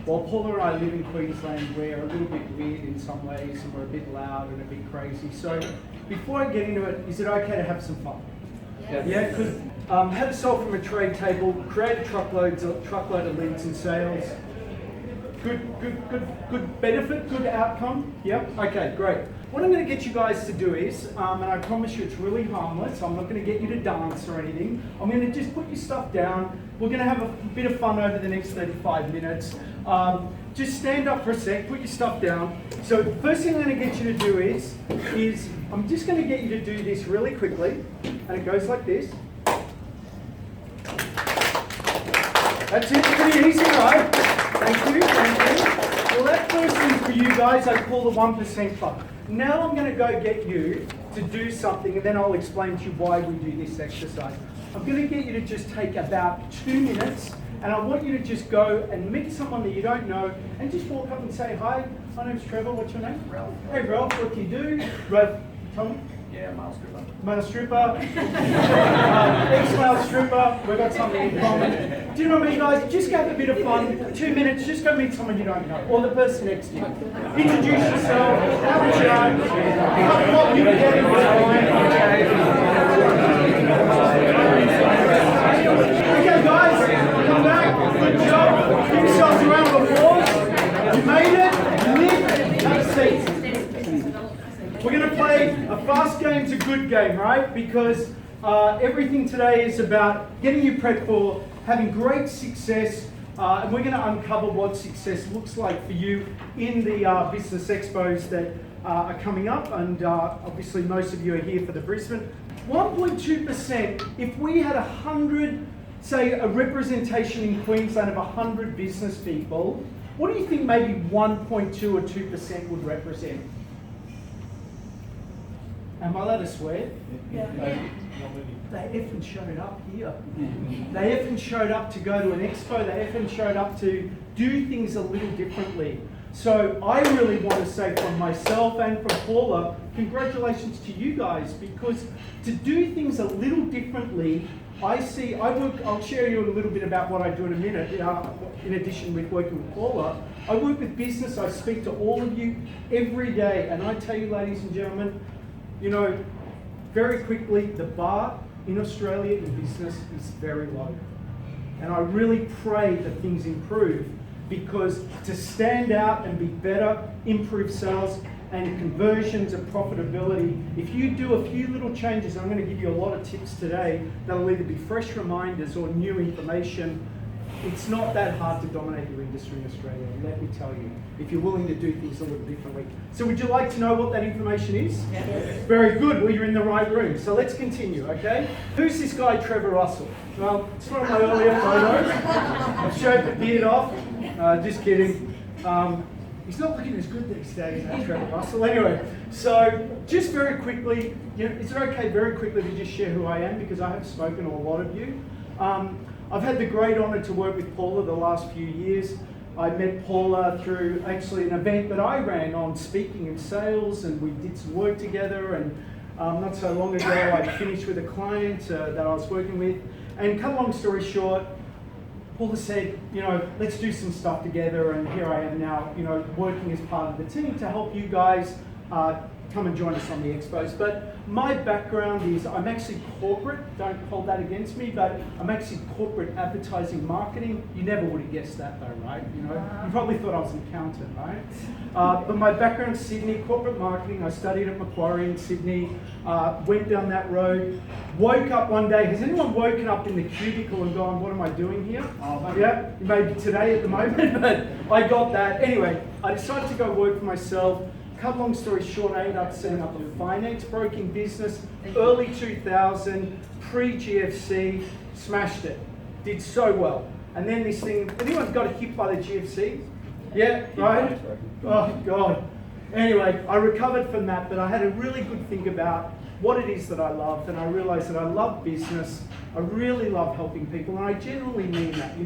While Paula and I live in Queensland, we're a little bit weird in some ways, and we're a bit loud and a bit crazy. So before I get into it, is it okay to have some fun? Yes. Yeah, because have a sold from a trade table, create a truckload of leads and sales. Good benefit, good outcome. Yep. Okay, great. What I'm going to get you guys to do is, and I promise you it's really harmless, I'm not going to get you to dance or anything. I'm going to just put your stuff down. We're going to have a bit of fun over the next 35 minutes. Just stand up for a sec, put your stuff down. So the first thing I'm going to get you to do is I'm just going to get you to do this really quickly, and it goes like this. That's it, pretty easy, right? Thank you. Well, that first thing for you guys, I call the 1% Club. Now I'm going to go get you to do something, and then I'll explain to you why we do this exercise. I'm going to get you to just take about 2 minutes, and I want you to just go and meet someone that you don't know, and just walk up and say, hi, my name's Trevor, what's your name? Ralph. Hey Ralph, what do you do? Ralph, tell me. Yeah, male stripper. Male stripper, ex-male stripper, we've got something in common. Do you know what I mean, guys? Just go have a bit of fun, 2 minutes, just go meet someone you don't know, or the person next to you. Introduce yourself, have a chat, what you get in Okay guys, come back, good job, give yourselves a round of applause. You made it, you lived, have a seat. We're going to play a fast game's a good game, right? Because everything today is about getting you prepped for having great success, and we're going to uncover what success looks like for you in the business expos that are coming up, and obviously most of you are here for the Brisbane. 1.2%, if we had 100, say a representation in Queensland of 100 business people, what do you think maybe 1.2 or 2% would represent? Am I allowed to swear? Yeah. They effing showed up here. They effing showed up to go to an expo. They effing showed up to do things a little differently. So I really want to say from myself and from Paula, congratulations to you guys, because to do things a little differently, I'll share you a little bit about what I do in a minute, in addition with working with Paula. I work with business, I speak to all of you every day, and I tell you, ladies and gentlemen, you know, very quickly, the bar in Australia in business is very low. And I really pray that things improve, because to stand out and be better, improve sales and conversions and profitability, if you do a few little changes, I'm going to give you a lot of tips today that'll either be fresh reminders or new information. It's not that hard to dominate your industry in Australia, let me tell you, if you're willing to do things a little differently. So would you like to know what that information is? Yes. Very good, well you're in the right room. So let's continue, okay? Who's this guy, Trevor Russell? Well, it's one of my earlier photos. I've shaved the beard off, just kidding. He's not looking as good these days, Trevor Russell. Anyway, so just very quickly, is it okay very quickly to just share who I am, because I have spoken to a lot of you. I've had the great honour to work with Paula the last few years. I met Paula through actually an event that I ran on speaking and sales, and we did some work together, and not so long ago I finished with a client that I was working with. And cut a long story short, Paula said, let's do some stuff together, and here I am now, working as part of the team to help you guys come and join us on the expos. But my background is, I'm actually corporate, don't hold that against me, but I'm actually corporate advertising marketing. You never would have guessed that though, right? You probably thought I was an accountant, right? But my background's Sydney, corporate marketing. I studied at Macquarie in Sydney, went down that road, woke up one day. Has anyone woken up in the cubicle and gone, what am I doing here? Yeah, maybe today at the moment, but I got that. Anyway, I decided to go work for myself. Cut long story short, I ended up setting up a finance broking business, early 2000, pre-GFC, smashed it, did so well. And then this thing, anyone got hit by the GFC? Yeah, right? Oh God. Anyway, I recovered from that, but I had a really good think about what it is that I loved, and I realized that I love business, I really love helping people, and I generally mean that.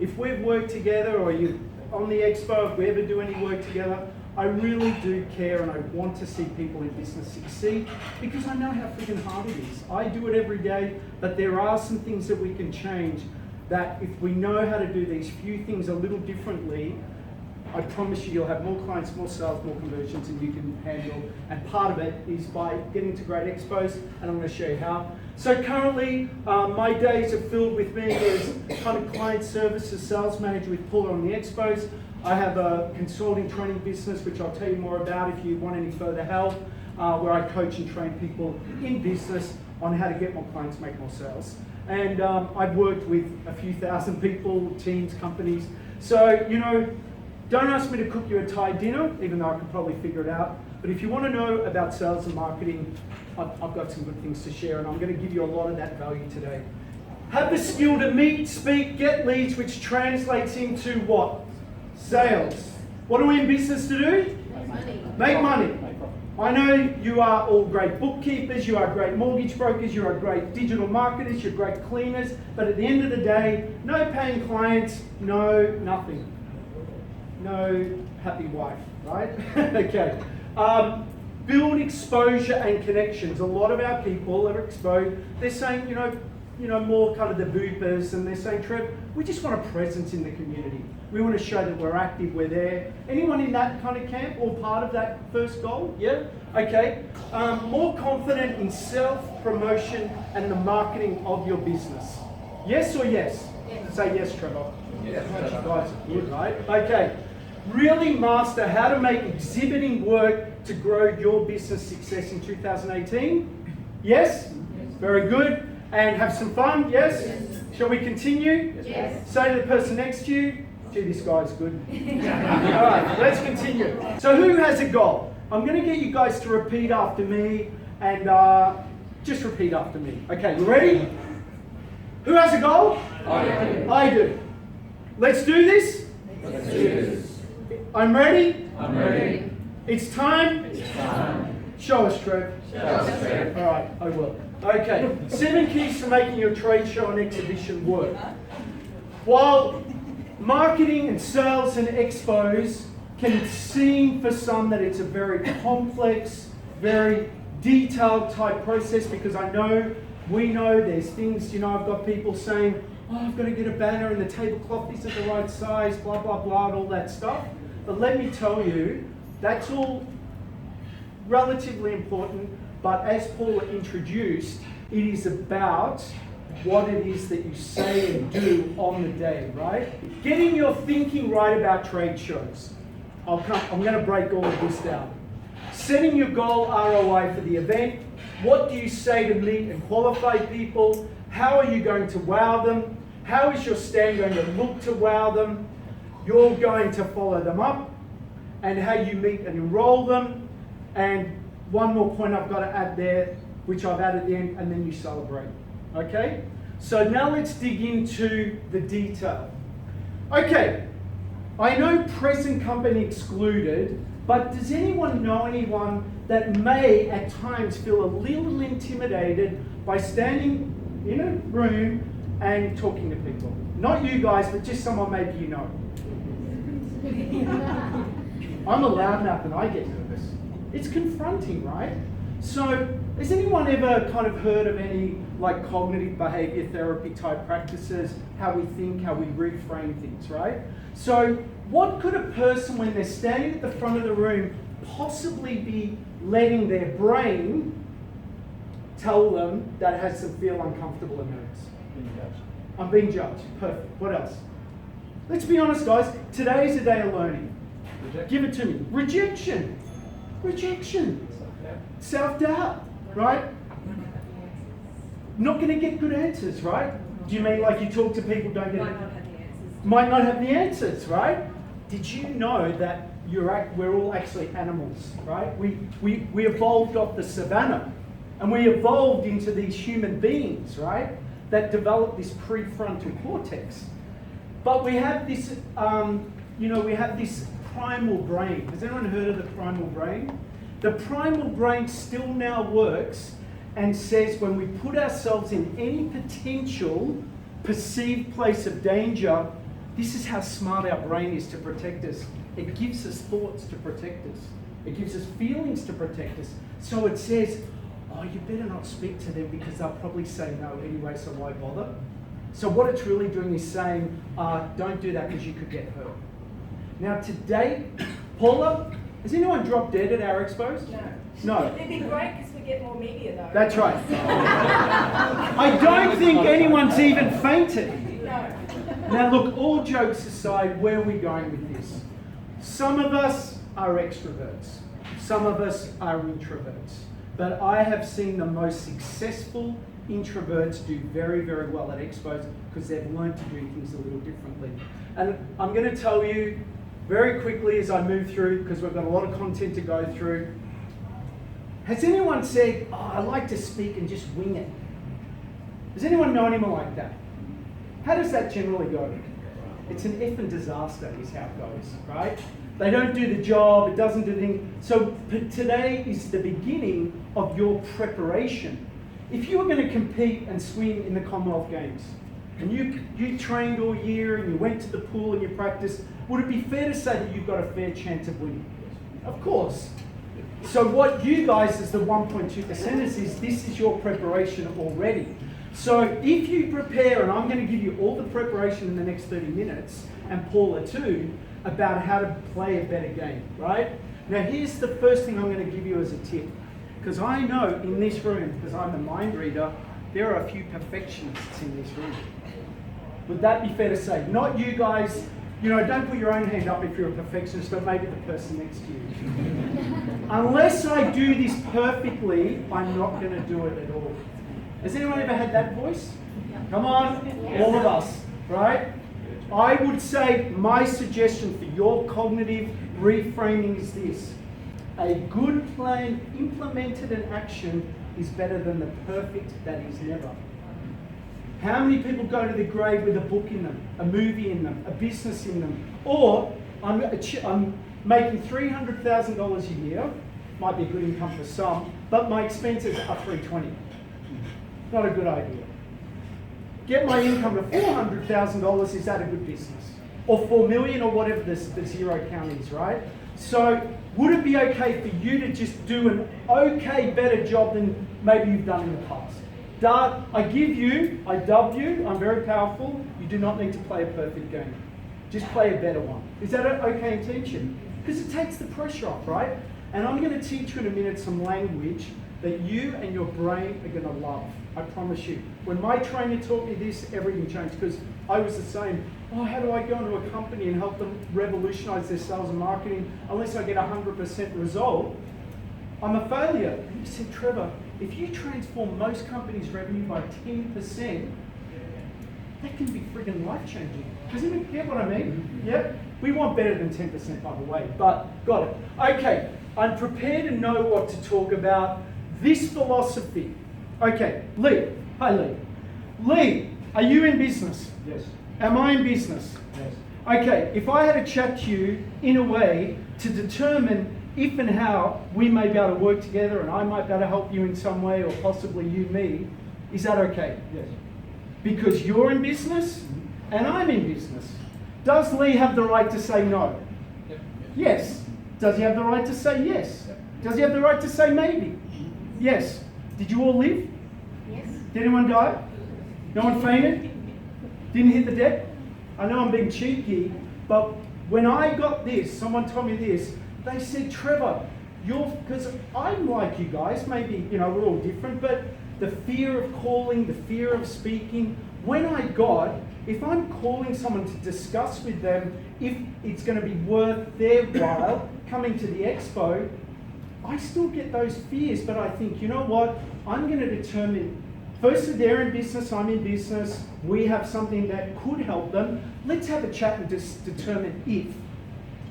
If we've worked together, or you on the expo, if we ever do any work together, I really do care, and I want to see people in business succeed, because I know how freaking hard it is. I do it every day, but there are some things that we can change. that if we know how to do these few things a little differently, I promise you'll have more clients, more sales, more conversions than you can handle. And part of it is by getting to great expos, and I'm going to show you how. So currently, my days are filled with me as kind of client services sales manager with Paula on the expos. I have a consulting training business, which I'll tell you more about if you want any further help, where I coach and train people in business on how to get more clients, make more sales. And I've worked with a few thousand people, teams, companies. So, you know, don't ask me to cook you a Thai dinner, even though I could probably figure it out. But if you want to know about sales and marketing, I've got some good things to share, and I'm going to give you a lot of that value today. Have the skill to meet, speak, get leads, which translates into what? Sales. What are we in business to do? Make money. Make money. I know you are all great bookkeepers, you are great mortgage brokers, you are great digital marketers, you're great cleaners, but at the end of the day, no paying clients, no nothing. No happy wife, right? Okay. Build exposure and connections. A lot of our people are exposed. They're saying, you know, more kind of the boopers, and they're saying, Trev, we just want a presence in the community. We want to show that we're active, we're there. Anyone in that kind of camp or part of that first goal? Yeah? Okay. More confident in self-promotion and the marketing of your business. Yes or yes? Yes. Say yes, Trevor. Yes. You guys are good, right? Okay. Really master how to make exhibiting work to grow your business success in 2018. Yes? Very good. And have some fun. Yes? Yes. Shall we continue? Yes. Say to the person next to you, gee, this guy's good. All right, let's continue. So who has a goal? I'm going to get you guys to repeat after me, and just repeat after me. Okay, you ready? Who has a goal? I do. I do. Let's do this. Let's do this. I'm ready. I'm ready. It's time. It's time. Show us, Trev. Show us, Trev. All right, I will. Okay, 7 keys to making your trade show and exhibition work. While marketing and sales and expos can seem for some that it's a very complex, very detailed type process, because we know there's things, I've got people saying, oh, I've got to get a banner and the tablecloth isn't the right size, blah, blah, blah, and all that stuff. But let me tell you, that's all relatively important, but as Paula introduced, it is about what it is that you say and do on the day, right? Getting your thinking right about trade shows. I'm going to break all of this down. Setting your goal ROI for the event. What do you say to meet and qualify people? How are you going to wow them? How is your stand going to look to wow them? You're going to follow them up, and how you meet and enroll them. And one more point I've got to add there, which I've added at the end, and then you celebrate. Okay? So now let's dig into the detail. Okay, I know present company excluded, but does anyone know anyone that may at times feel a little intimidated by standing in a room and talking to people? Not you guys, but just someone maybe you know. I'm a loudmouth and I get nervous. It's confronting, right? So, has anyone ever kind of heard of any like cognitive behavior therapy type practices, how we think, how we reframe things, right? So, what could a person, when they're standing at the front of the room, possibly be letting their brain tell them that it has to feel uncomfortable and nervous? Being judged. I'm being judged. Perfect. What else? Let's be honest, guys. Today is a day of learning. Rejection. Give it to me. Rejection. Rejection. Self-doubt, right? Not going to get good answers, right? Do you mean like you talk to people, don't get it? Might not have the answers, right? Did you know that we're all actually animals, right? We evolved off the savannah, and we evolved into these human beings, right? That developed this prefrontal cortex. But we have this, we have this primal brain. Has anyone heard of the primal brain? The primal brain still now works and says when we put ourselves in any potential perceived place of danger, this is how smart our brain is to protect us. It gives us thoughts to protect us. It gives us feelings to protect us. So it says, oh, you better not speak to them because they'll probably say no anyway, so why bother? So what it's really doing is saying, don't do that because you could get hurt. Now to date, Paula, has anyone dropped dead at our expos? No. It'd be great because we get more media though. That's right. I don't think anyone's even fainted. No. Now look, all jokes aside, where are we going with this? Some of us are extroverts. Some of us are introverts. But I have seen the most successful introverts do very, very well at expos because they've learned to do things a little differently. And I'm going to tell you very quickly as I move through, because we've got a lot of content to go through. Has anyone said, I like to speak and just wing it? Does anyone know anyone like that? How does that generally go? It's an effing disaster is how it goes, right? They don't do the job, it doesn't do the thing. So today is the beginning of your preparation. If you were going to compete and swim in the Commonwealth Games, and you trained all year and you went to the pool and you practiced, would it be fair to say that you've got a fair chance of winning? Of course. So what you guys as the 1.2%ers is, this is your preparation already. So if you prepare, and I'm going to give you all the preparation in the next 30 minutes, and Paula too, about how to play a better game, right? Now here's the first thing I'm going to give you as a tip. Because I know in this room, because I'm a mind reader, there are a few perfectionists in this room. Would that be fair to say? Not you guys, don't put your own hand up if you're a perfectionist, but maybe the person next to you. Unless I do this perfectly, I'm not going to do it at all. Has anyone ever had that voice? Come on, all of us, right? I would say my suggestion for your cognitive reframing is this. A good plan implemented in action is better than the perfect that is never. How many people go to the grave with a book in them, a movie in them, a business in them? Or I'm making $300,000 a year, might be a good income for some, but my expenses are $320,000. Not a good idea. Get my income to $400,000, is that a good business? Or $4 million or whatever the zero count is, right? So would it be okay for you to just do an okay, better job than maybe you've done in the past? I dub you, I'm very powerful. You do not need to play a perfect game. Just play a better one. Is that an okay intention? Because it takes the pressure off, right? And I'm going to teach you in a minute some language that you and your brain are going to love. I promise you. When my trainer taught me this, everything changed because I was the same. How do I go into a company and help them revolutionize their sales and marketing unless I get 100% result? I'm a failure. And he said, Trevor, if you transform most companies' revenue by 10%, that can be friggin' life-changing. Does anyone get what I mean? Yep. We want better than 10%, by the way, but got it. Okay, I'm prepared to know what to talk about. This philosophy. Okay, Lee. Hi, Lee. Lee, are you in business? Yes. Am I in business? Yes. Okay, if I had to chat to you in a way to determine if and how we may be able to work together and I might be able to help you in some way or possibly you me, is that okay? Yes. Because you're in business and I'm in business. Does Lee have the right to say no? Yep. Yes. Does he have the right to say yes? Yep. Does he have the right to say maybe? Yes. Did you all live? Yes. Did anyone die? No one fainted? Didn't hit the deck? I know I'm being cheeky, but when I got this, someone told me this, they said, Trevor, because I'm like you guys, maybe, we're all different, but the fear of calling, the fear of speaking, if I'm calling someone to discuss with them if it's going to be worth their while coming to the expo, I still get those fears, but I think, you know what, I'm going to determine, firstly, they're in business, I'm in business, we have something that could help them. Let's have a chat and just determine if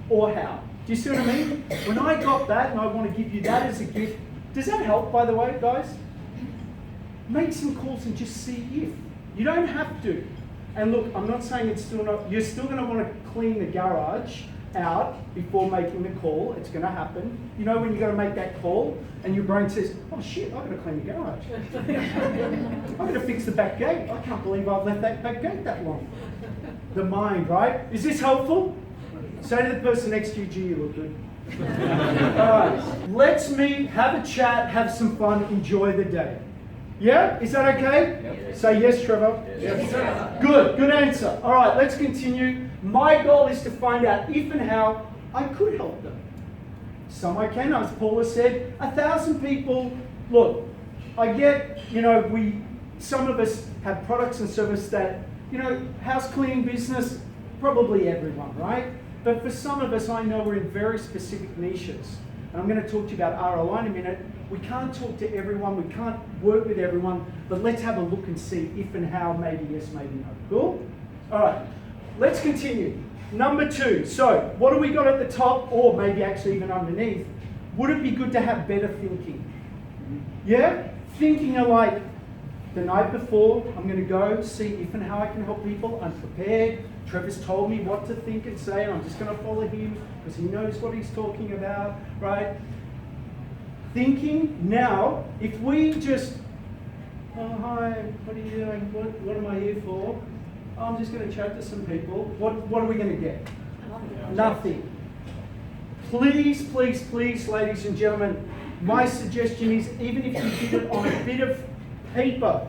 or how. Do you see what I mean? When I got that, and I want to give you that as a gift, does that help, by the way, guys? Make some calls and just see if. You don't have to. And look, I'm not saying it's still not, you're still going to want to clean the garage out before making the call. It's going to happen. You know when you got to make that call and your brain says, oh shit, I've got to clean the garage. I've got to fix the back gate. I can't believe I've left that back gate that long. The mind, right? Is this helpful? Say to the person next to you, gee, you look good. All right, let's meet, have a chat, have some fun, enjoy the day. Yeah? Is that okay? Yep. Say yes, Trevor. Yes, sir. Good answer. All right, let's continue. My goal is to find out if and how I could help them. Some I can, as Paula said, 1,000 people. Look, I get, some of us have products and services that, house cleaning business, probably everyone, right? But for some of us, I know we're in very specific niches. And I'm going to talk to you about ROI in a minute. We can't talk to everyone, we can't work with everyone, but let's have a look and see if and how, maybe yes, maybe no. Cool? All right, let's continue. Number 2, so what do we got at the top, or maybe actually even underneath? Would it be good to have better thinking? Yeah? Thinking like, the night before, I'm going to go see if and how I can help people. I'm prepared. Trevor's told me what to think and say, and I'm just going to follow him because he knows what he's talking about, right? Thinking now, if we just, oh, hi, what are you doing? What am I here for? Oh, I'm just going to chat to some people. What are we going to get? Nothing. Please, please, please, ladies and gentlemen, my suggestion is even if you did it on a bit of paper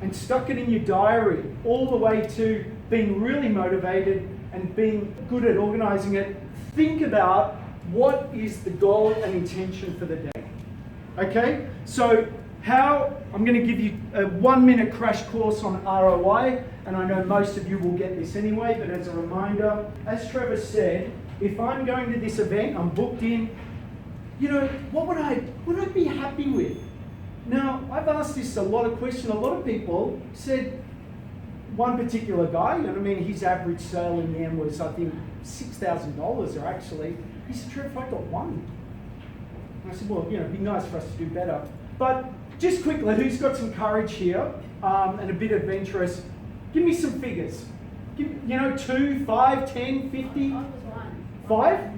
and stuck it in your diary, all the way to being really motivated and being good at organizing it, think about what is the goal and intention for the day. Okay? So I'm going to give you a 1-minute crash course on ROI, and I know most of you will get this anyway, but as a reminder, as Trevor said, if I'm going to this event, I'm booked in, what would I be happy with? Now, I've asked this a lot of questions. A lot of people said, one particular guy, his average sale in the end was, I think, $6,000, or actually, he said, Trevor, I got one. And I said, well, it'd be nice for us to do better. But just quickly, who's got some courage here and a bit adventurous? Give me some figures. 2, 5, 10, 50? 5?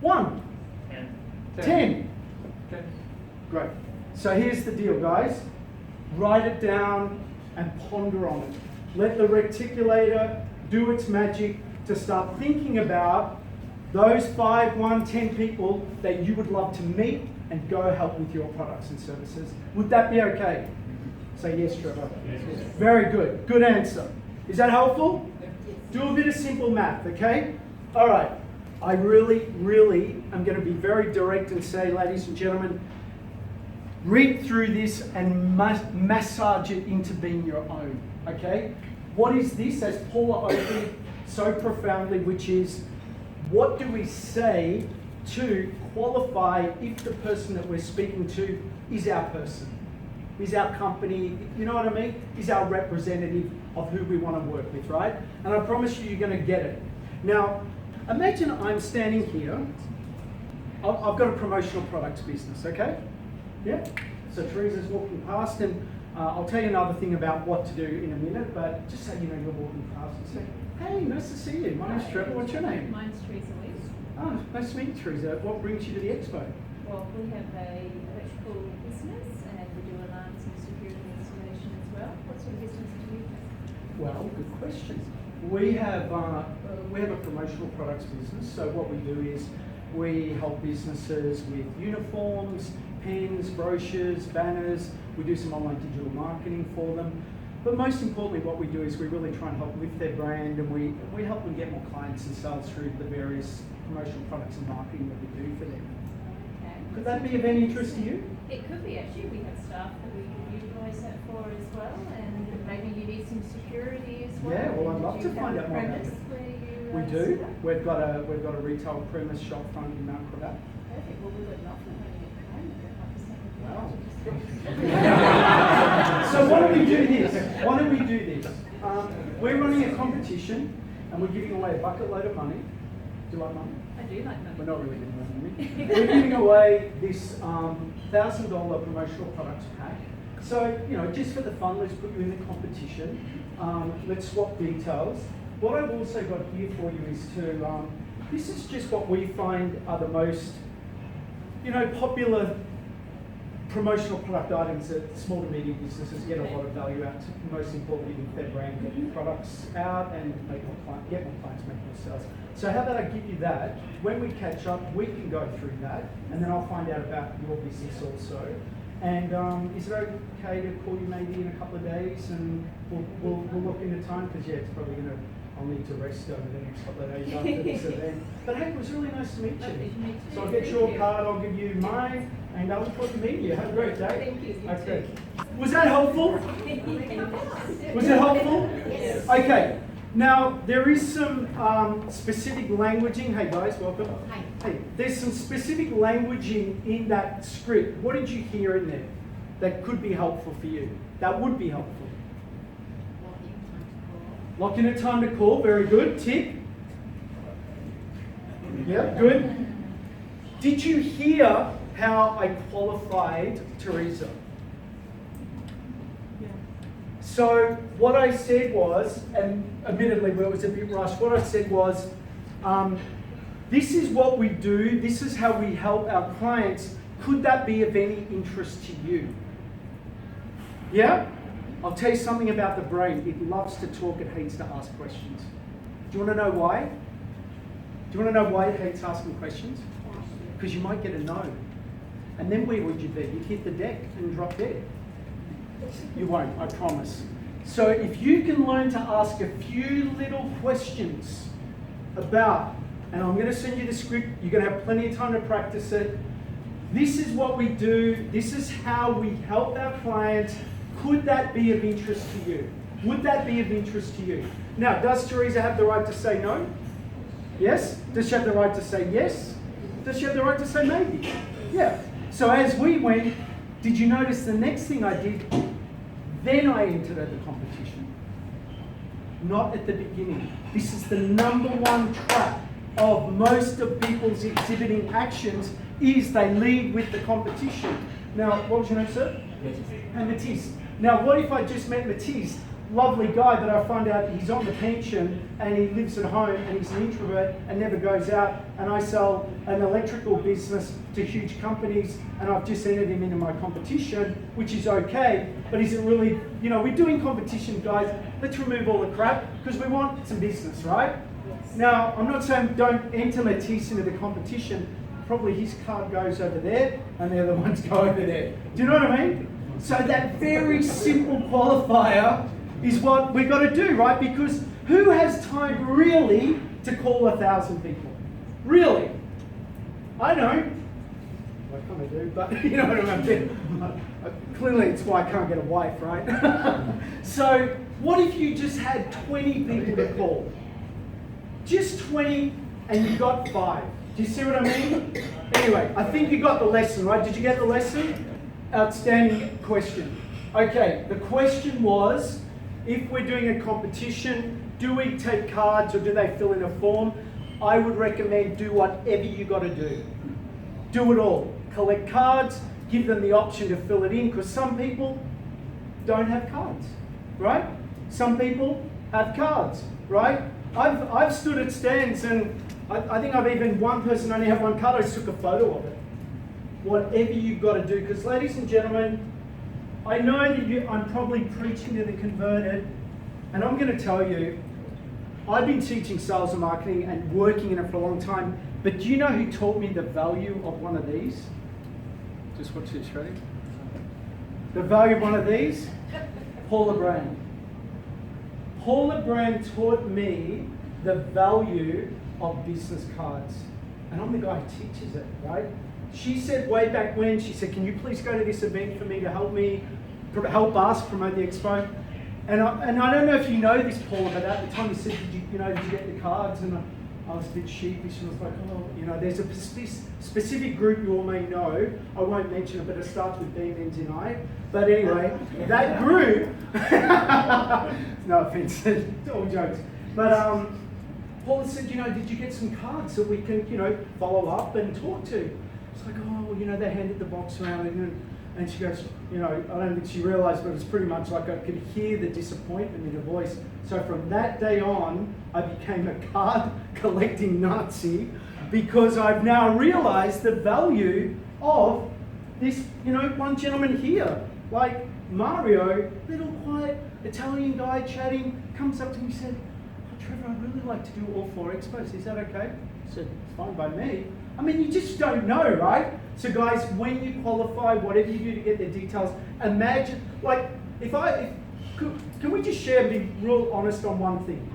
1. 10. Okay. Great. So here's the deal, guys. Write it down and ponder on it. Let the reticulator do its magic to start thinking about those 5, 1, 10 people that you would love to meet and go help with your products and services. Would that be okay? Say yes, Trevor. Yes. Very good. Good answer. Is that helpful? Do a bit of simple math, okay? All right. I really, really am going to be very direct and say, ladies and gentlemen, read through this and massage it into being your own, okay? What is this, as Paula opened so profoundly, which is, what do we say to qualify if the person that we're speaking to is our person, is our company, you know what I mean? Is our representative of who we want to work with, right? And I promise you, you're going to get it. Now, imagine I'm standing here. I've got a promotional products business, okay? Yeah? So Teresa's walking past, and I'll tell you another thing about what to do in a minute, but just so you know, you're walking past and say, hey, nice to see you. My name's Trevor. What's your name? Mine's Teresa Lee. Oh, nice to meet you, Teresa. What brings you to the expo? Well, we have a electrical business and we do alarms and security installation as well. What sort of business do you have? Well, good question. We have a promotional products business. So what we do is we help businesses with uniforms, pens, brochures, banners. We do some online digital marketing for them. But most importantly, what we do is we really try and help lift their brand, and we help them get more clients and sales through the various promotional products and marketing that we do for them. Okay. Could that be of any interest to you? It could be actually. We have staff that we could utilise that for as well, and maybe you need some security as well. Yeah, well, I'd love Do to you find have out a more about premise it. where you, We set do. up? We've got a retail premise shop front in Mount Cravat. Perfect. Well, we would love to have you come and get 5% Wow. of So why don't we do this? We're running a competition, and we're giving away a bucket load of money. Do you like money? I do like money. We're not really giving away money. We're giving away this $1,000 promotional products pack. So, just for the fun, let's put you in the competition. Let's swap details. What I've also got here for you is this is just what we find are the most, popular promotional product items that small to medium businesses get a lot of value out. Most importantly, with their brand, get new products out and get more clients, make more sales. So how about I give you that? When we catch up, we can go through that, and then I'll find out about your business also. And is it okay to call you maybe in a couple of days, and we'll look into time, because it's probably I'll need to rest over the next couple of days after this event. But hey, it was really nice to meet you. So I'll get your card, I'll give you mine, and I look forward to meeting you. Have a great day. Thank you. Okay. Was that helpful? Was it helpful? Yes. Okay. Now, there is some specific languaging. Hey guys, welcome. Hi. Hey, there's some specific languaging in that script. What did you hear in there that could be helpful for you? That would be helpful. Lock in a time to call. Very good. Tick. Yeah, good. Did you hear how I qualified Teresa? So what I said was, and admittedly it was a bit rushed, what I said was, this is what we do, this is how we help our clients. Could that be of any interest to you? Yeah? I'll tell you something about the brain. It loves to talk, it hates to ask questions. Do you want to know why? Do you want to know why it hates asking questions? Because you might get a no. And then where would you be? You'd hit the deck and drop dead. You won't, I promise. So if you can learn to ask a few little questions about, and I'm going to send you the script, you're going to have plenty of time to practice it. This is what we do. This is how we help our clients. Could that be of interest to you? Would that be of interest to you? Now, does Teresa have the right to say no? Yes? Does she have the right to say yes? Does she have the right to say maybe? Yeah. So as we went, did you notice the next thing I did? Then I entered at the competition. Not at the beginning. This is the number one trap of most of people's exhibiting actions, is they lead with the competition. Now, what was your name, sir? And Matisse. Now, what if I just met Matisse? Lovely guy, but I find out he's on the pension and he lives at home and he's an introvert and never goes out, and I sell an electrical business to huge companies and I've just entered him into my competition, which is okay, but is it really, we're doing competition, guys. Let's remove all the crap because we want some business, right? Yes. Now, I'm not saying don't enter Matisse into the competition. Probably his card goes over there and the other ones go over there. Do you know what I mean? So that very simple qualifier is what we've got to do, right? Because who has time really to call 1,000 people? Really? I don't. I kind of do, but you know what I mean? Clearly it's why I can't get a wife, right? So what if you just had 20 people to call? Just 20 and you got 5. Do you see what I mean? Anyway, I think you got the lesson, right? Did you get the lesson? Outstanding question. Okay, the question was, if we're doing a competition, do we take cards or do they fill in a form? I would recommend do whatever you got to do. Do it all. Collect cards, give them the option to fill it in, because some people don't have cards, right? Some people have cards, right? I've stood at stands and I think I've even, one person only had one card, I just took a photo of it. Whatever you've got to do, because ladies and gentlemen, I know that I'm probably preaching to the converted, and I'm going to tell you, I've been teaching sales and marketing and working in it for a long time, but do you know who taught me the value of one of these? Just watch this, ready? The value of one of these? Paula Brand. Paula Brand taught me the value of business cards, and I'm the guy who teaches it, right? She said way back when, she said, can you please go to this event for me to help us promote the expo? And I don't know if you know this, Paula, but at the time you said, did you get the cards? And I was a bit sheepish and I was like, oh, there's a specific group you all may know. I won't mention it, but it starts with B and ends in I. But anyway, that group, no offense, all jokes. But Paula said, did you get some cards that we can, follow up and talk to? It's like, oh, they handed the box around and she goes, I don't think she realised, but it was pretty much like I could hear the disappointment in her voice. So from that day on, I became a card collecting Nazi, because I've now realised the value of this, one gentleman here, like Mario, little quiet Italian guy chatting, comes up to me and said, oh, Trevor, I'd really like to do all 4 expos. Is that okay? I said, it's fine by me. I mean, you just don't know, right? So guys, when you qualify, whatever you do to get the details, imagine, like, can we just share, be real honest on one thing?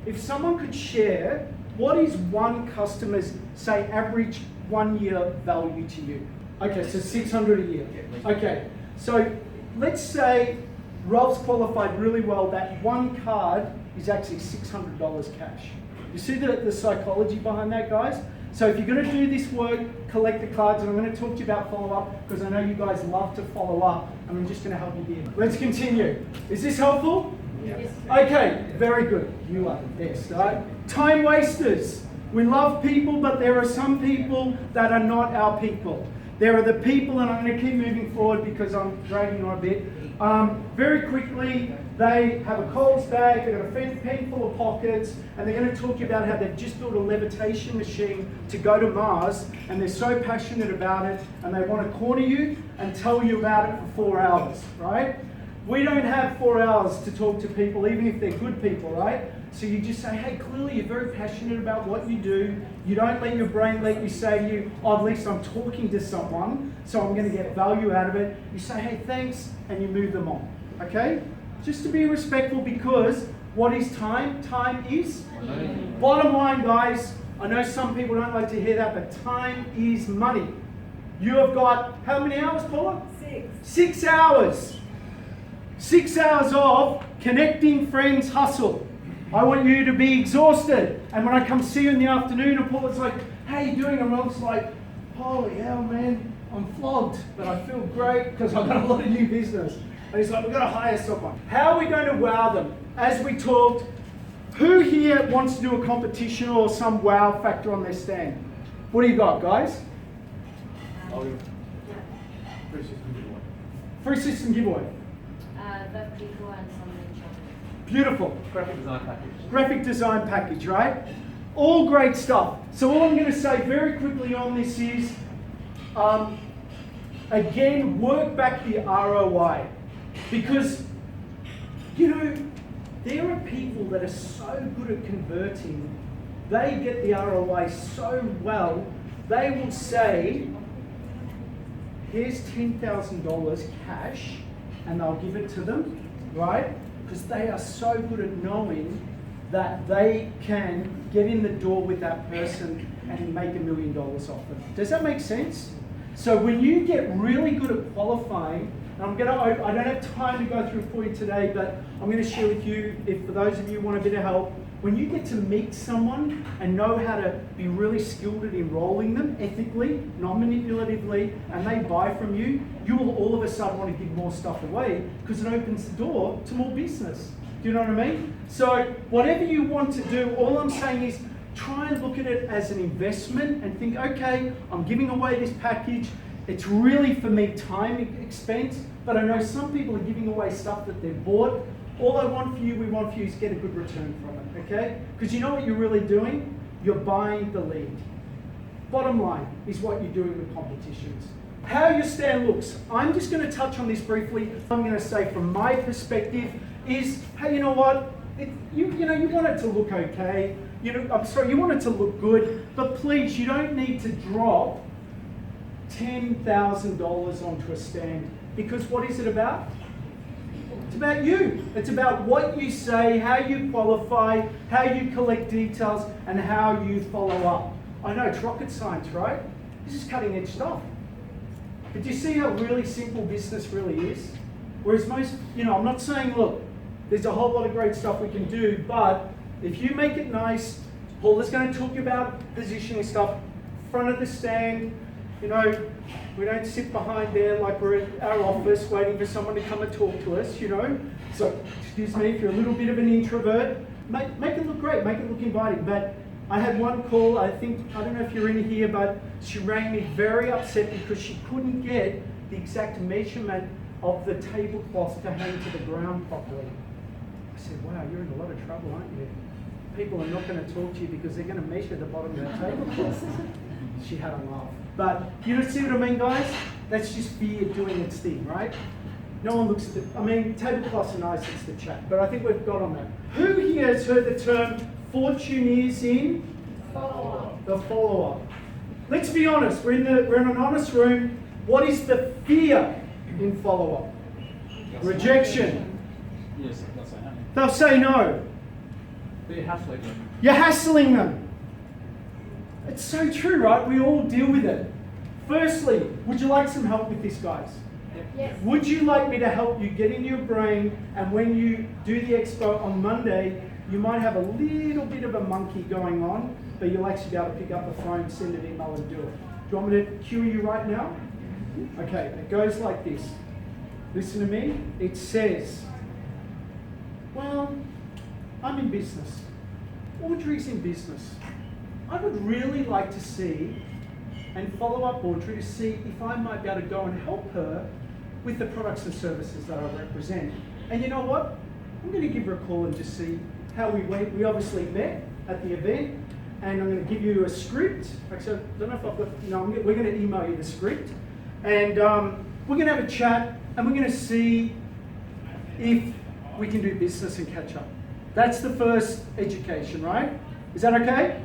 If someone could share, what is one customer's, say, average 1 year value to you? Okay, so 600 a year. Okay, so let's say Ralph's qualified really well, that one card is actually $600 cash. You see the psychology behind that, guys? So if you're going to do this work, collect the cards, and I'm going to talk to you about follow-up, because I know you guys love to follow up, and I'm just going to help you here. Let's continue. Is this helpful? Yes. Okay, very good. You are the best, right? Time wasters. We love people, but there are some people that are not our people. There are the people, and I'm going to keep moving forward because I'm dragging on a bit. Very quickly, they have a Coles bag, they've got a pen full of pockets, and they're going to talk to you about how they've just built a levitation machine to go to Mars, and they're so passionate about it, and they want to corner you and tell you about it for 4 hours, right? We don't have 4 hours to talk to people, even if they're good people, right? So you just say, hey, clearly you're very passionate about what you do. You don't let your brain let you say to you, oh, at least I'm talking to someone, so I'm going to get value out of it. You say, hey, thanks, and you move them on, okay? Just to be respectful, because what is time? Time is money. Bottom line, guys, I know some people don't like to hear that, but time is money. You have got, how many hours, Paula? 6. 6 hours. 6 hours of connecting friends hustle. I want you to be exhausted. And when I come see you in the afternoon, and Paula's like, how you doing? And Rob's like, holy hell, man, I'm flogged, but I feel great because I've got a lot of new business. And he's like, we've got to hire someone. How are we going to wow them? As we talked, who here wants to do a competition or some wow factor on their stand? What do you got, guys? Free system giveaway. The people and some shopping. Beautiful. Graphic design package. Graphic design package, right? All great stuff. So all I'm going to say very quickly on this is, again, work back the ROI. Because, you know, there are people that are so good at converting, they get the ROI so well, they will say, here's $10,000 cash, and they'll give it to them, right? Because they are so good at knowing that they can get in the door with that person and make $1 million off them. Does that make sense? So when you get really good at qualifying, and I don't have time to go through for you today, but I'm going to share with you, if for those of you who want a bit of help, when you get to meet someone and know how to be really skilled at enrolling them ethically, non-manipulatively, and they buy from you, you will all of a sudden want to give more stuff away because it opens the door to more business. Do you know what I mean? So whatever you want to do, all I'm saying is try and look at it as an investment and think, okay, I'm giving away this package. It's really for me time expense, but I know some people are giving away stuff that they've bought. All I want for you, we want for you is get a good return from it, okay? Because you know what you're really doing? You're buying the lead. Bottom line is what you're doing with competitions. How your stand looks, I'm just going to touch on this briefly. I'm going to say from my perspective is, hey, you know what? You want it to look okay. You want it to look good, but please, you don't need to drop $10,000 onto a stand, because what is it about? It's about you. It's about what you say, how you qualify, how you collect details, and how you follow up. I know it's rocket science, right? This is cutting edge stuff. But do you see how really simple business really is? Whereas most, I'm not saying, look, there's a whole lot of great stuff we can do, but if you make it nice, Paula's going to talk about positioning stuff, front of the stand. We don't sit behind there like we're at our office waiting for someone to come and talk to us, So, excuse me, if you're a little bit of an introvert, make it look great, make it look inviting. But I had one call, I don't know if you're in here, but she rang me very upset because she couldn't get the exact measurement of the tablecloth to hang to the ground properly. I said, wow, you're in a lot of trouble, aren't you? People are not going to talk to you because they're going to measure the bottom of the tablecloth. She had a laugh. But you see what I mean, guys? That's just fear doing its thing, right? No one looks at tablecloths are nice, it's the chat. But I think we've got on that. Who here has heard the term fortune is in? Follow-up. The follow-up. let's be honest. We're in an honest room. What is the fear in follow-up? Rejection. Yes, that's I know. They'll say no. They're hassling them. You're hassling them. It's so true, right? We all deal with it. Firstly, would you like some help with this, guys? Yes. Would you like me to help you get in your brain, and when you do the expo on Monday, you might have a little bit of a monkey going on, but you'll actually be able to pick up the phone, send an email and do it. Do you want me to cue you right now? Okay, it goes like this. Listen to me. It says, well, I'm in business. Audrey's in business. I would really like to see and follow up Audrey to see if I might be able to go and help her with the products and services that I represent. And you know what? I'm going to give her a call and just see how we went. We obviously met at the event, and I'm going to give you a script. Actually, I don't know if I've got, no, we're going to email you the script. And we're going to have a chat, and we're going to see if we can do business and catch up. That's the first education, right? Is that okay?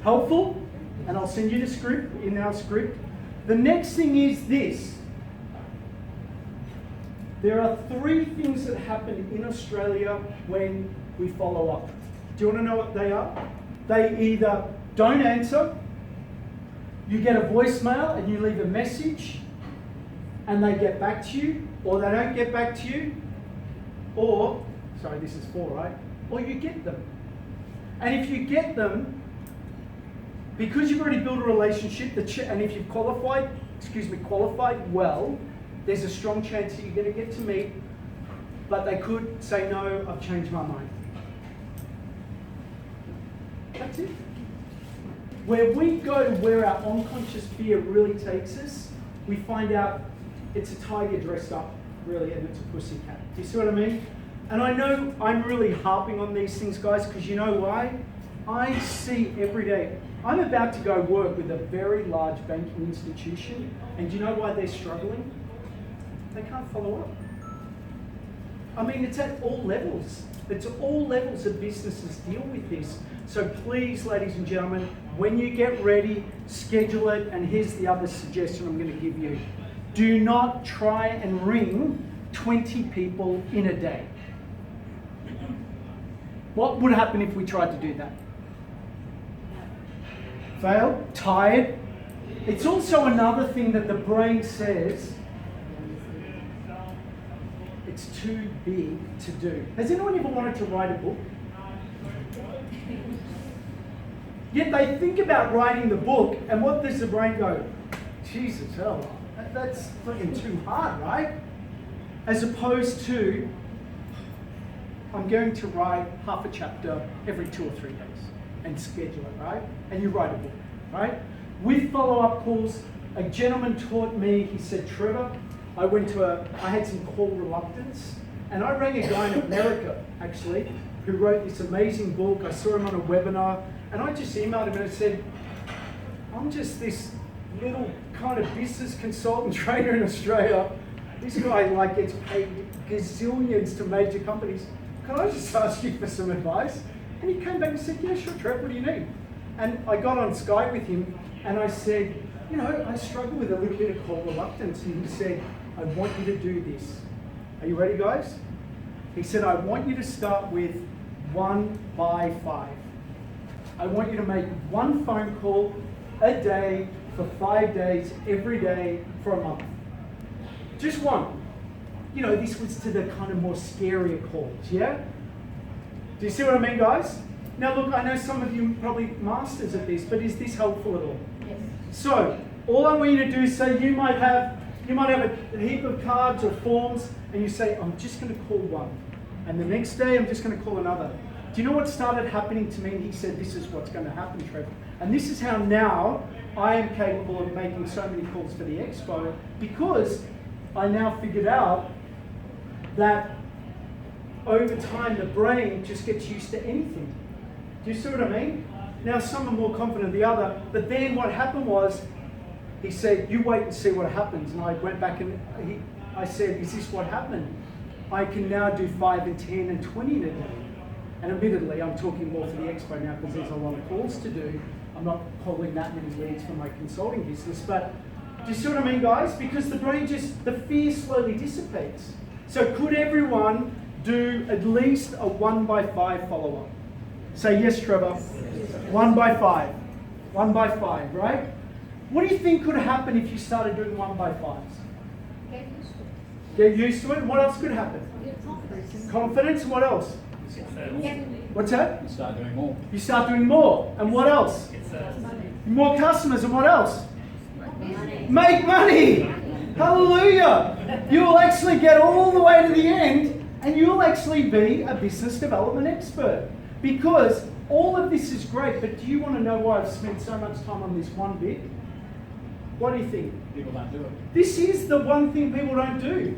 Helpful? And I'll send you the script, in our script. The next thing is this. There are 3 things that happen in Australia when we follow up. Do you want to know what they are? They either don't answer, you get a voicemail and you leave a message and they get back to you, or they don't get back to you, or, sorry, this is 4, right? Or you get them. And if you get them, because you've already built a relationship, and if you've qualified well, there's a strong chance that you're going to get to meet, but they could say, no, I've changed my mind. That's it. Where we go to where our unconscious fear really takes us, we find out it's a tiger dressed up, really, and it's a pussycat. Do you see what I mean? And I know I'm really harping on these things, guys, because you know why? I see every day. I'm about to go work with a very large banking institution, and do you know why they're struggling? They can't follow up. I mean, it's at all levels. It's all levels of businesses deal with this. So please, ladies and gentlemen, when you get ready, schedule it. And here's the other suggestion I'm going to give you. Do not try and ring 20 people in a day. What would happen if we tried to do that? Fail? Tired? It's also another thing that the brain says, it's too big to do. Has anyone ever wanted to write a book? Yet they think about writing the book, and what does the brain go? Jesus, hell, that's fucking too hard, right? As opposed to, I'm going to write half a chapter every 2 or 3 days and schedule it, right? And you write a book, right? With follow-up calls, a gentleman taught me, he said, Trevor, I had some call reluctance, and I rang a guy in America, actually, who wrote this amazing book. I saw him on a webinar, and I just emailed him and I said, I'm just this little kind of business consultant trainer in Australia. This guy gets paid gazillions to major companies. Can I just ask you for some advice? And he came back and said, yeah, sure, Trev, what do you need? And I got on Skype with him, and I said, you know, I struggle with a little bit of call reluctance. And he said, I want you to do this. Are you ready, guys? He said, I want you to start with 1 by 5. I want you to make 1 phone call a day for 5 days, every day for a month. Just 1. You know, this was to the kind of more scarier calls, yeah? Do you see what I mean, guys? Now look, I know some of you are probably masters at this, but is this helpful at all? Yes. So, all I want you to do is say you might have a heap of cards or forms, and you say, I'm just going to call 1. And the next day, I'm just going to call another. Do you know what started happening to me? And he said, this is what's going to happen, Trevor. And this is how now I am capable of making so many calls for the expo, because I now figured out that over time, the brain just gets used to anything. Do you see what I mean? Now, some are more confident than the other, but then what happened was, he said, you wait and see what happens. And I went back and I said, is this what happened? I can now do 5 and 10 and 20 in a day. And admittedly, I'm talking more for the expo now because there's a lot of calls to do. I'm not calling that many leads for my consulting business, but do you see what I mean, guys? Because the brain the fear slowly dissipates. So could everyone do at least a 1 by 5 follow-up? Say yes, Trevor. 1 by 5. 1 by 5, right? What do you think could happen if you started doing 1 by 5s? Get used to it. Get used to it. And what else could happen? Get confidence. Confidence. And what else? What's that? You start doing more. You start doing more. And what else? More customers. And what else? Make money. Hallelujah. You will actually get all the way to the end and you'll actually be a business development expert. Because all of this is great, but do you want to know why I've spent so much time on this one bit? What do you think? People don't do it. This is the one thing people don't do.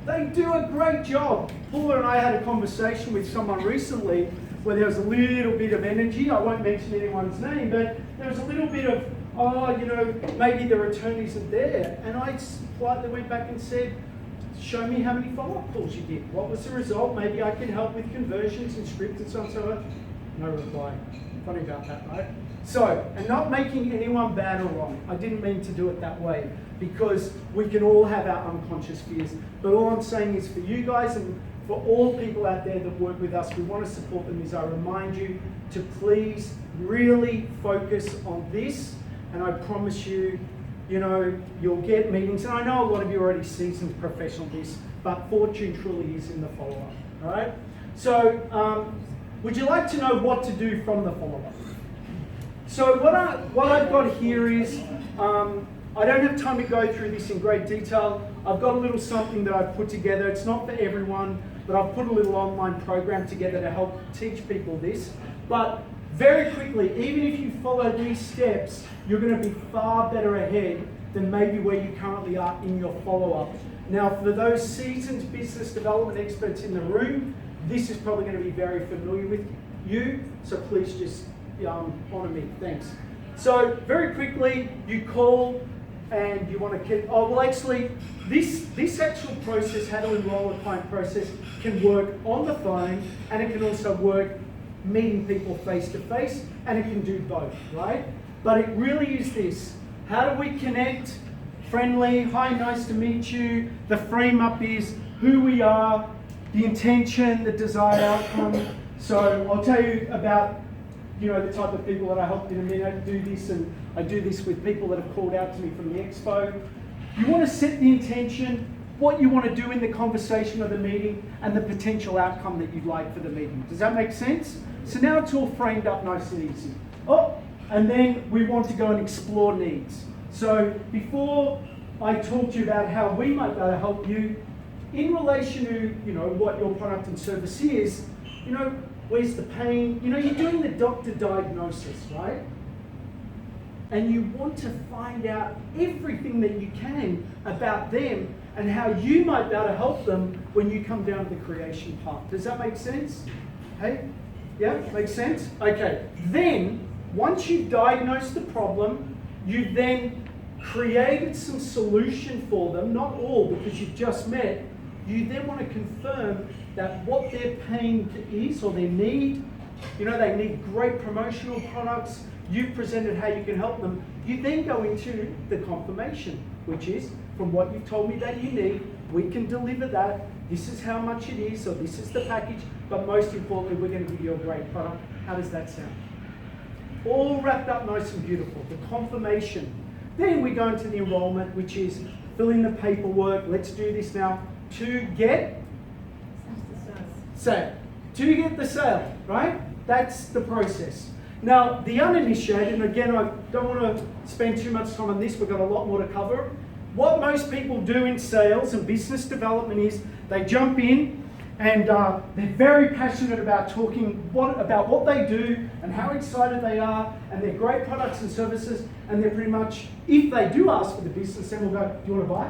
They do a great job. Paula and I had a conversation with someone recently where there was a little bit of energy. I won't mention anyone's name, but there was a little bit of, maybe the return isn't there. And I politely went back and said, show me how many follow-up calls you did. What was the result? Maybe I can help with conversions and scripts and so on and so on. No reply. Funny about that, right? So, and not making anyone bad or wrong. I didn't mean to do it that way because we can all have our unconscious fears. But all I'm saying is for you guys and for all people out there that work with us, we want to support them is I remind you to please really focus on this. And I promise you, you'll get meetings. And I know a lot of you are already seasoned professionals, but fortune truly is in the follow-up. All right? So, would you like to know what to do from the follow-up? So what I've got here is, I don't have time to go through this in great detail. I've got a little something that I've put together. It's not for everyone, but I've put a little online program together to help teach people this. But very quickly, even if you follow these steps, you're going to be far better ahead than maybe where you currently are in your follow-up. Now, for those seasoned business development experts in the room, this is probably going to be very familiar with you, so please just honour me, thanks. So very quickly, you call and you want to actually, this actual process, how to enroll a client process, can work on the phone and it can also work meeting people face to face, and it can do both, right? But it really is this, how do we connect? Friendly, hi, nice to meet you. The frame up is who we are, the intention, the desired outcome. So I'll tell you about the type of people that I helped in a minute do this, and I do this with people that have called out to me from the expo. You want to set the intention, what you want to do in the conversation of the meeting, and the potential outcome that you'd like for the meeting. Does that make sense? So now it's all framed up nice and easy. And then we want to go and explore needs. So before I talk to you about how we might be able to help you, in relation to what your product and service is, where's the pain? You're doing the doctor diagnosis, right? And you want to find out everything that you can about them and how you might be able to help them when you come down to the creation part. Does that make sense? Hey? Yeah, makes sense? Okay. Then, once you've diagnosed the problem, you then created some solution for them, not all because you've just met. You then want to confirm that what their pain is or their need, they need great promotional products, you've presented how you can help them. You then go into the confirmation, which is, from what you've told me that you need, we can deliver that, this is how much it is, or this is the package, but most importantly, we're going to give you a great product. How does that sound? All wrapped up nice and beautiful, the confirmation. Then we go into the enrollment, which is fill in the paperwork, let's do this now, to get sale. To get the sale, right? That's the process. Now, the uninitiated, and again, I don't want to spend too much time on this, we've got a lot more to cover. What most people do in sales and business development is they jump in and they're very passionate about talking about what they do and how excited they are and their great products and services, and they're pretty much, if they do ask for the business, then we'll go, do you want to buy?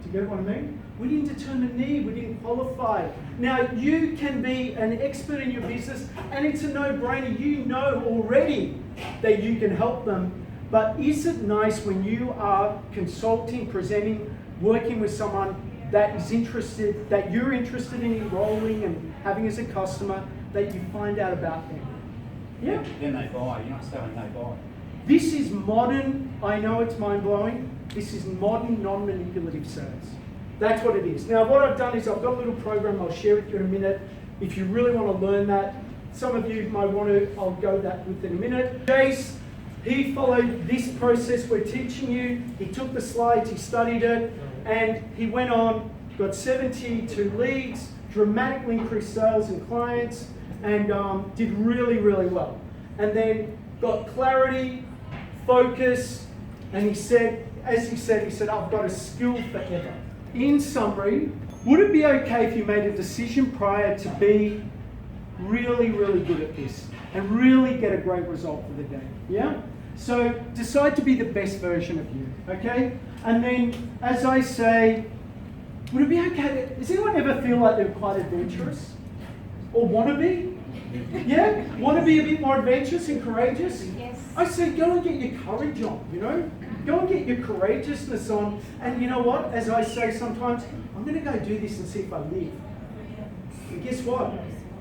Do you get what I mean? We didn't determine need, we didn't qualify. Now, you can be an expert in your business and it's a no-brainer. You know already that you can help them, but is it nice when you are consulting, presenting, working with someone that is interested, that you're interested in enrolling and having as a customer, that you find out about them? Yeah. Then they buy. You're not selling, they buy. This is modern, I know it's mind-blowing, this is modern non-manipulative sales. That's what it is. Now what I've done is I've got a little program I'll share with you in a minute. If you really want to learn that, some of you might want to, I'll go that with in a minute. Jace, he followed this process we're teaching you. He took the slides, he studied it, and he went on, got 72 leads, dramatically increased sales and clients, and did really, really well. And then got clarity, focus, and he said, I've got a skill forever. In summary, would it be okay if you made a decision prior to be really, really good at this and really get a great result for the day? Yeah? So decide to be the best version of you, okay? And then, as I say, would it be okay? Does anyone ever feel like they're quite adventurous? Or want to be? Yeah? Want to be a bit more adventurous and courageous? Yes. I say go and get your courage on, you know? Go and get your courageousness on. And you know what? As I say sometimes, I'm going to go do this and see if I live. And guess what?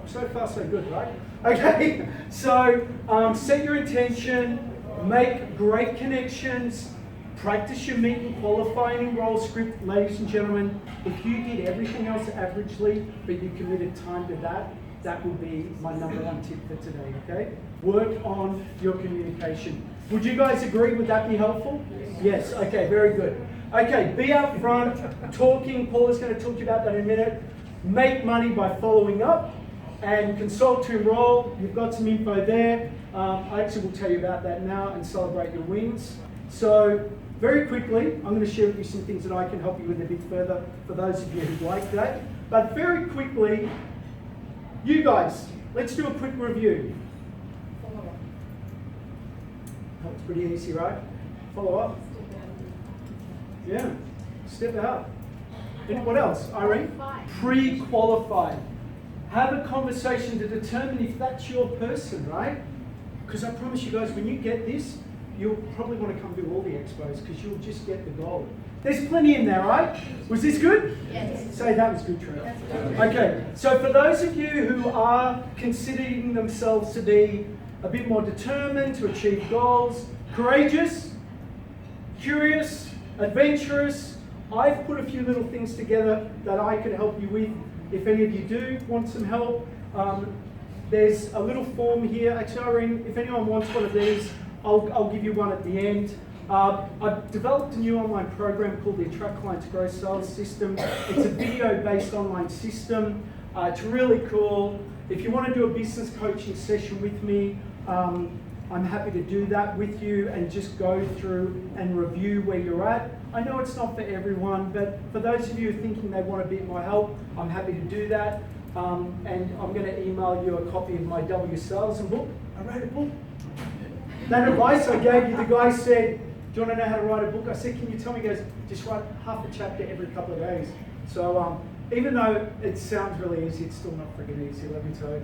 So far so good, right? Okay? So set your intention, make great connections, practice your meet and qualify and enroll script. Ladies and gentlemen, if you did everything else averagely, but you committed time to that, that will be my number one tip for today, okay? Work on your communication. Would you guys agree? Would that be helpful? Yes, okay, very good. Okay, be up front, talking. Paula's going to talk to you about that in a minute. Make money by following up and consult to enroll. You've got some info there. I actually will tell you about that now and celebrate your wins. So, very quickly, I'm going to share with you some things that I can help you with a bit further for those of you who like that. But very quickly, you guys, let's do a quick review. That's pretty easy, right? Follow up. Yeah. Step out. And what else, Irene? Pre-qualified. Have a conversation to determine if that's your person, right? Because I promise you guys, when you get this, you'll probably want to come to all the expos because you'll just get the gold. There's plenty in there, right? Was this good? Yes. Say that was good, Trevor. Okay, so for those of you who are considering themselves to be a bit more determined to achieve goals, courageous, curious, adventurous, I've put a few little things together that I can help you with. If any of you do want some help, there's a little form here. Actually, Irene, if anyone wants one of these, I'll give you one at the end. I've developed a new online program called the Attract Clients Grow Sales System. It's a video-based online system. It's really cool. If you want to do a business coaching session with me, I'm happy to do that with you and just go through and review where you're at. I know it's not for everyone, but for those of you thinking they want a bit more help, I'm happy to do that. And I'm going to email you a copy of my W Sales book. I wrote a book. That advice I gave you, the guy said, do you want to know how to write a book? I said, can you tell me? He goes, just write half a chapter every couple of days. So even though it sounds really easy, it's still not freaking easy, let me tell you.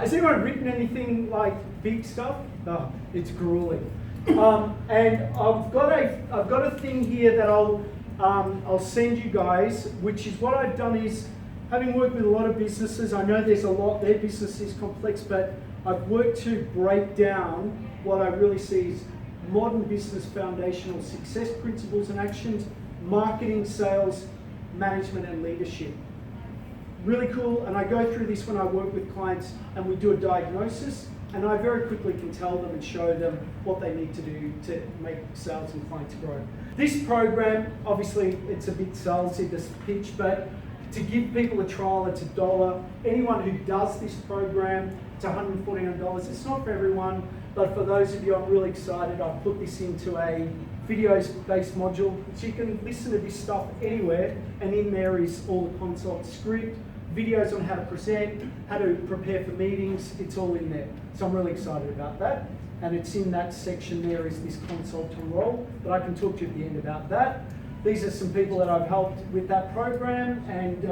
Has anyone written anything like big stuff? Oh, it's grueling. And I've got a thing here that I'll send you guys, which is what I've done is, having worked with a lot of businesses, I know there's a lot, their business is complex, but I've worked to break down what I really see as modern business foundational success principles and actions, marketing, sales, management, and leadership. Really cool, and I go through this when I work with clients and we do a diagnosis, and I very quickly can tell them and show them what they need to do to make sales and clients grow. This program, obviously it's a bit salesy, this pitch, but to give people a trial, it's $1. Anyone who does this program, it's $149. It's not for everyone, but for those of you, I'm really excited. I've put this into a videos-based module, so you can listen to this stuff anywhere, and in there is all the consult script, videos on how to present, how to prepare for meetings, it's all in there. So I'm really excited about that. And it's in that section there is this consult to enroll, but I can talk to you at the end about that. These are some people that I've helped with that program and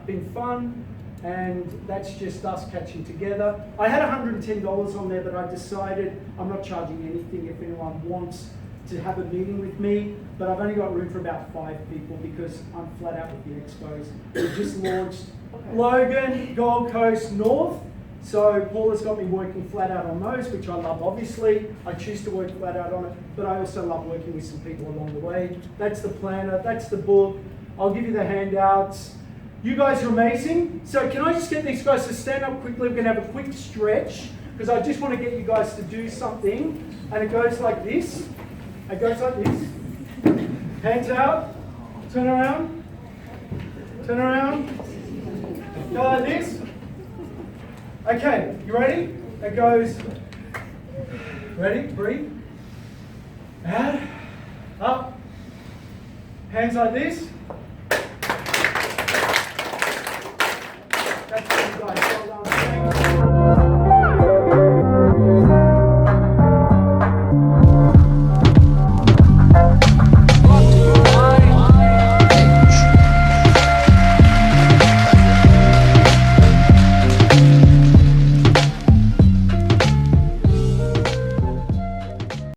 been fun, and that's just us catching together. I had $110 on there, but I decided I'm not charging anything if anyone wants to have a meeting with me, but I've only got room for about 5 people because I'm flat out with the expos. We just launched Logan, Gold Coast, North, So Paula's got me working flat out on those, which I love obviously. I choose to work flat out on it, but I also love working with some people along the way. That's the planner, that's the book. I'll give you the handouts. You guys are amazing. So can I just get these guys to stand up quickly? We're gonna have a quick stretch, because I just want to get you guys to do something. And it goes like this. It goes like this. Hands out. Turn around. Turn around. Go like this. Okay, you ready? It goes. Ready? Breathe. Out. Up. Hands like this.